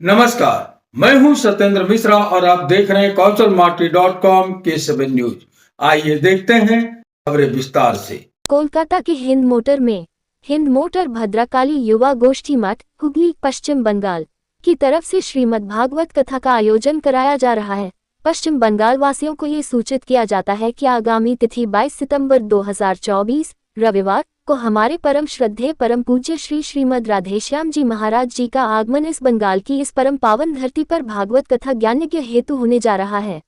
नमस्कार, मैं हूं सत्येंद्र मिश्रा और आप देख रहे हैं कौशलमार्टी.com के 7 न्यूज। आइए देखते हैं खबरें विस्तार से। कोलकाता के हिंद मोटर में हिंद मोटर भद्रकाली युवा गोष्ठी मठ हुगली पश्चिम बंगाल की तरफ से श्रीमद् भागवत कथा का आयोजन कराया जा रहा है। पश्चिम बंगाल वासियों को ये सूचित किया जाता है कि आगामी तिथि 22 सितंबर 2024 रविवार को हमारे परम श्रद्धेय परम पूज्य श्री श्रीमद् राधेश्याम जी महाराज जी का आगमन इस बंगाल की इस परम पावन धरती पर भागवत कथा ज्ञान के हेतु होने जा रहा है।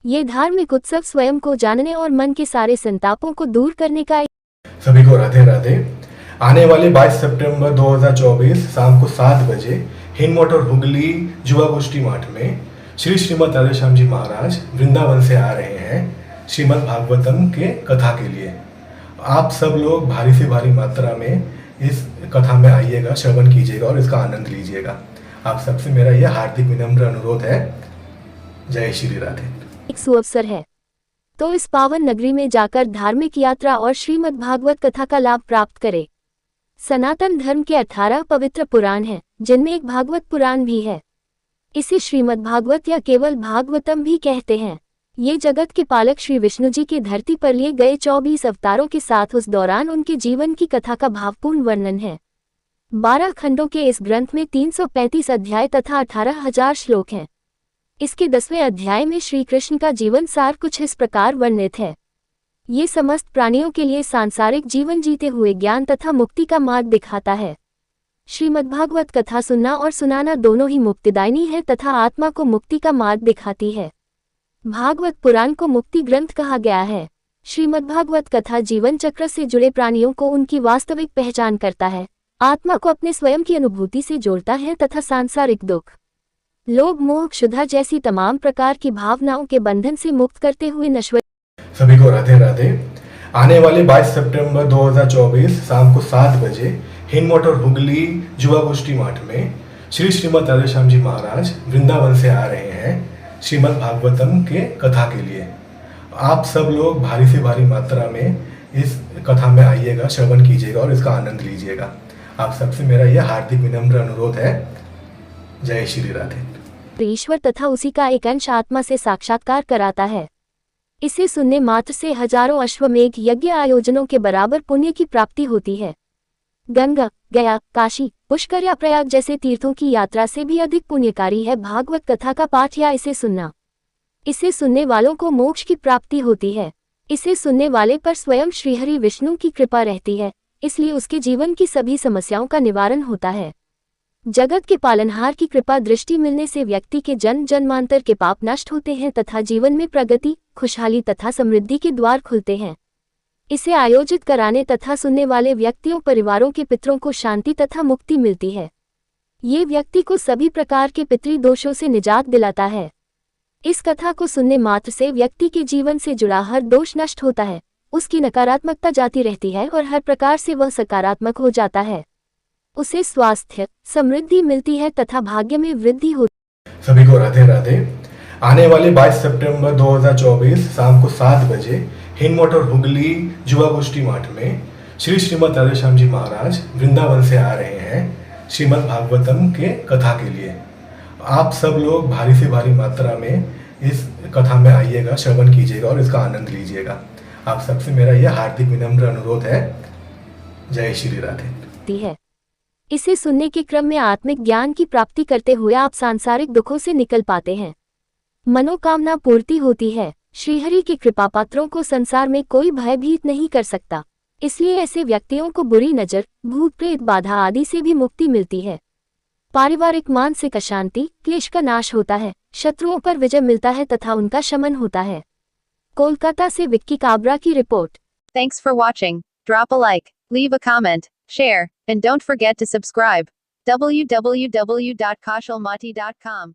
ये धार्मिक उत्सव स्वयं को जानने और मन के सारे संतापों को दूर करने का सभी को राधे राधे। आने वाले 22 सितंबर 2024 शाम को 7 बजे हिंद मोटर हुगली युवा गोष्ठी मठ में श्री श्रीमद् राधेश्याम जी महाराज वृंदावन से आ रहे हैं श्रीमद् भागवतम के कथा के लिए। आप सब लोग भारी से भारी मात्रा में इस कथा में आइएगा, श्रवण कीजिएगा और इसका आनंद लीजिएगा। आप सबसे मेरा यह हार्दिक विनम्र अनुरोध है। जय श्री राधे। एक सुअवसर है, तो इस पावन नगरी में जाकर धार्मिक यात्रा और श्रीमद् भागवत कथा का लाभ प्राप्त करें। सनातन धर्म के 18 पवित्र पुराण हैं, जिनमें एक भागवत पुराण भी है। इसे श्रीमद् भागवत या केवल भागवतम भी कहते हैं। ये जगत के पालक श्री विष्णु जी के धरती पर लिए गए 24 अवतारों के साथ उस दौरान उनके जीवन की कथा का भावपूर्ण वर्णन है। 12 खंडों के इस ग्रंथ में 335 अध्याय तथा 18,000 श्लोक हैं। इसके 10वें अध्याय में श्री कृष्ण का जीवन सार कुछ इस प्रकार वर्णित है। ये समस्त प्राणियों के लिए सांसारिक जीवन जीते हुए ज्ञान तथा मुक्ति का मार्ग दिखाता है। श्रीमद्भागवत कथा सुनना और सुनाना दोनों ही मुक्तिदायिनी है तथा आत्मा को मुक्ति का मार्ग दिखाती है। भागवत पुराण को मुक्ति ग्रंथ कहा गया है। श्रीमद्भागवत कथा जीवन चक्र से जुड़े प्राणियों को उनकी वास्तविक पहचान करता है, आत्मा को अपने स्वयं की अनुभूति से जोड़ता है तथा सांसारिक दुख, लोभ, मोह, क्षुधा जैसी तमाम प्रकार की भावनाओं के बंधन से मुक्त करते हुए नश्वर। सभी को राधे राधे। आने वाले 22 सितंबर 2024 शाम को 7 बजे हिंद मोटर हुगली युवा गोष्ठी मठ में श्री श्रीमद् राधेश्याम जी महाराज वृंदावन से आ रहे हैं श्रीमद् भागवतम के कथा के लिए। आप सब लोग भारी से भारी मात्रा में इस कथा में आइएगा, श्रवण कीजिएगा और इसका आनंद लीजिएगा। आप सबसे मेरा यह हार्दिक विनम्र अनुरोध है। जय श्री राधे। ईश्वर तथा उसी का एक अंश आत्मा से साक्षात्कार कराता है। इसे सुनने मात्र से हजारों अश्वमेघ यज्ञ आयोजनों के बराबर पुण्य की प्राप्ति होती है। गंगा, गया, काशी, पुष्कर या प्रयाग जैसे तीर्थों की यात्रा से भी अधिक पुण्यकारी है भागवत कथा का पाठ या इसे सुनना। इसे सुनने वालों को मोक्ष की प्राप्ति होती है। इसे सुनने वाले पर स्वयं श्रीहरि विष्णु की कृपा रहती है, इसलिए उसके जीवन की सभी समस्याओं का निवारण होता है। जगत के पालनहार की कृपा दृष्टि मिलने से व्यक्ति के जन्म जन्मांतर के पाप नष्ट होते हैं तथा जीवन में प्रगति, खुशहाली तथा समृद्धि के द्वार खुलते हैं। इसे आयोजित कराने तथा सुनने वाले व्यक्तियों परिवारों के पितरों को शांति तथा मुक्ति मिलती है। ये व्यक्ति को सभी प्रकार के पितृ दोषों से निजात दिलाता है। इस कथा को सुनने मात्र से व्यक्ति के जीवन से जुड़ा हर दोष नष्ट होता है, उसकी नकारात्मकता जाती रहती है और हर प्रकार से वह सकारात्मक हो जाता है। उसे स्वास्थ्य, समृद्धि मिलती है तथा भाग्य में वृद्धि होती है। सभी को राधे राधे। आने वाले 22 सितंबर 2024 शाम को 7 बजे हिंद मोटर हुगली युवा गोष्ठी मठ में श्री श्रीमद् राधेश्याम जी महाराज वृंदावन से आ रहे हैं श्रीमद् भागवतम के कथा के लिए। आप सब लोग भारी से भारी मात्रा में इस कथा में आइएगा, श्रवण कीजिएगा और इसका आनंद लीजिएगा। आप सबसे मेरा यह हार्दिक विनम्र अनुरोध है। जय श्री राधे। है। इसे सुनने के क्रम में आत्मिक ज्ञान की प्राप्ति करते हुए आप सांसारिक दुखों से निकल पाते हैं, मनोकामना पूर्ति होती है। श्रीहरि के कृपा पात्रों को संसार में कोई भयभीत नहीं कर सकता, इसलिए ऐसे व्यक्तियों को बुरी नजर, भूत प्रेत बाधा आदि से भी मुक्ति मिलती है। पारिवारिक मानसिक अशांति, क्लेश का नाश होता है, शत्रुओं पर विजय मिलता है तथा उनका शमन होता है। कोलकाता से विक्की काबरा की report. Thanks for watching. Drop a like, leave a comment, share, and don't forget to subscribe. www.kashalmati.com